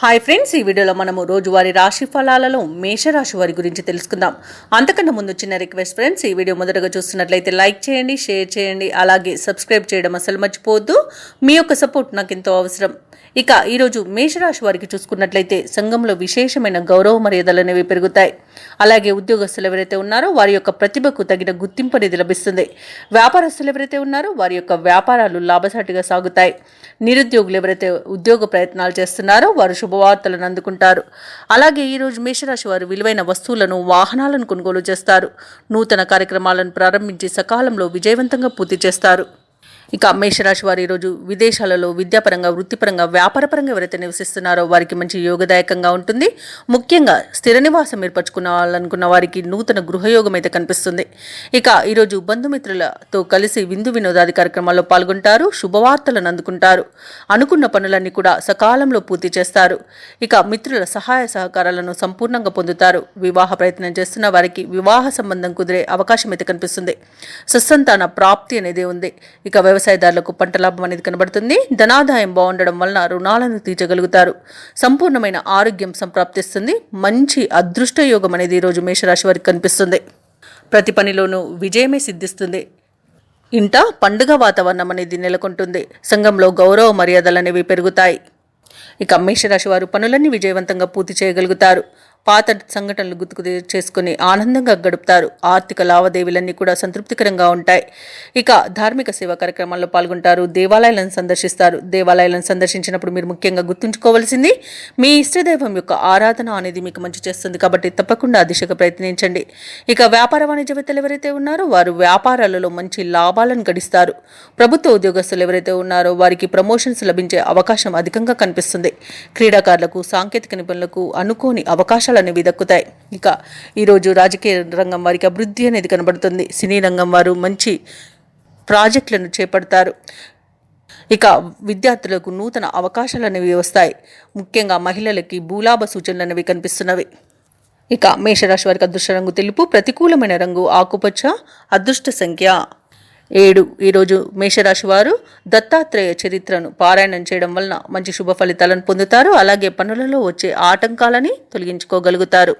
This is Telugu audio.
హాయ్ ఫ్రెండ్స్, ఈ వీడియోలో మనము రోజువారీ రాశి ఫలాలలో మేషరాశి వారి గురించి తెలుసుకుందాం. అంతకన్నా ముందు చిన్న రిక్వెస్ట్ ఫ్రెండ్స్, ఈ వీడియో మొదటగా చూస్తున్నట్లయితే లైక్ చేయండి, షేర్ చేయండి, అలాగే సబ్స్క్రైబ్ చేయడం అసలు మర్చిపోవద్దు. మీ యొక్క సపోర్ట్ నాకు ఎంతో అవసరం. ఇక ఈరోజు మేషరాశి వారికి చూసుకున్నట్లయితే సంఘంలో విశేషమైన గౌరవ మర్యాదలు అనేవి పెరుగుతాయి. అలాగే ఉద్యోగస్తులు ఎవరైతే ఉన్నారో వారి యొక్క ప్రతిభకు తగిన గుర్తింపు అనేది లభిస్తుంది. వ్యాపారస్తులు ఎవరైతే ఉన్నారో వారి యొక్క వ్యాపారాలు లాభసాటిగా సాగుతాయి. నిరుద్యోగులు ఎవరైతే ఉద్యోగ ప్రయత్నాలు చేస్తున్నారో వారు శుభవార్తలను అందుకుంటారు. అలాగే ఈరోజు మేషరాశి వారు విలువైన వస్తువులను, వాహనాలను కొనుగోలు చేస్తారు. నూతన కార్యక్రమాలను ప్రారంభించి సకాలంలో విజయవంతంగా పూర్తి చేస్తారు. ఇక మేషరాశి వారు ఈరోజు విదేశాలలో విద్యాపరంగా, వృత్తిపరంగా, వ్యాపారపరంగా ఎవరైతే నివసిస్తున్నారో వారికి మంచి యోగదాయకంగా ఉంటుంది. ముఖ్యంగా స్థిర నివాసం ఏర్పరచుకోవాలనుకున్న వారికి నూతన గృహయోగం అయితే కనిపిస్తుంది. ఇక ఈరోజు బంధుమిత్రులతో కలిసి విందు వినోదాది కార్యక్రమాల్లో పాల్గొంటారు. శుభవార్తలను అందుకుంటారు. అనుకున్న పనులన్నీ కూడా సకాలంలో పూర్తి చేస్తారు. ఇక మిత్రుల సహాయ సహకారాలను సంపూర్ణంగా పొందుతారు. వివాహ ప్రయత్నం చేస్తున్న వారికి వివాహ సంబంధం కుదిరే అవకాశం అయితే కనిపిస్తుంది. సత్సంతాన ప్రాప్తి అనేది ఉంది. ఇక వ్యవసాయదారులకు పంట లాభం అనేది కనబడుతుంది. ధనాదాయం బాగుండడం వలన రుణాలను తీర్చగలుగుతారు. సంపూర్ణమైన ఆరోగ్యం సంప్రాప్తిస్తుంది. మంచి అదృష్ట యోగం అనేది ఈరోజు మేషరాశి వారికి కనిపిస్తుంది. ప్రతి పనిలోనూ విజయమే సిద్ధిస్తుంది. ఇంట పండుగ వాతావరణం అనేది నెలకొంటుంది. సంఘంలో గౌరవ మర్యాదలు అనేవి పెరుగుతాయి. ఇక మేషరాశి వారు పనులన్నీ విజయవంతంగా పూర్తి చేయగలుగుతారు. పాత సంఘటనలు గుర్తుకు చేసుకుని ఆనందంగా గడుపుతారు. ఆర్థిక లావాదేవీలన్నీ కూడా సంతృప్తికరంగా ఉంటాయి. ఇక ధార్మిక సేవా కార్యక్రమాల్లో పాల్గొంటారు. దేవాలయాలను సందర్శిస్తారు. దేవాలయాలను సందర్శించినప్పుడు మీరు ముఖ్యంగా గుర్తుంచుకోవాల్సింది మీ ఇష్టదైవం యొక్క ఆరాధన అనేది మీకు మంచి చేస్తుంది. కాబట్టి తప్పకుండా ఆ దిశగా ప్రయత్నించండి. ఇక వ్యాపార వాణిజ్యవేత్తలు ఎవరైతే ఉన్నారో వారు వ్యాపారాలలో మంచి లాభాలను గడిస్తారు. ప్రభుత్వ ఉద్యోగస్తులు ఎవరైతే ఉన్నారో వారికి ప్రమోషన్స్ లభించే అవకాశం అధికంగా కనిపిస్తుంది. క్రీడాకారులకు, సాంకేతిక నిపుణులకు అనుకోని అవకాశాలు అనేవి దక్కుతాయి. ఇక ఈరోజు రాజకీయ రంగం వారికి అభివృద్ధి అనేది కనబడుతుంది. సినీ రంగం వారు మంచి ప్రాజెక్టులను చేపడతారు. ఇక విద్యార్థులకు నూతన అవకాశాలు అనేవి వస్తాయి. ముఖ్యంగా మహిళలకి భూలాభ సూచనలు అనేవి కనిపిస్తున్నవి. ఇక మేషరాశి వారికి అదృష్ట రంగు తెలుపు, ప్రతికూలమైన రంగు ఆకుపచ్చ, అదృష్ట సంఖ్య 7. ఈరోజు మేషరాశి వారు దత్తాత్రేయ చరిత్రను పారాయణం చేయడం వలన మంచి శుభ ఫలితాలను పొందుతారు. అలాగే పనులలో వచ్చే ఆటంకాలని తొలగించుకోగలుగుతారు.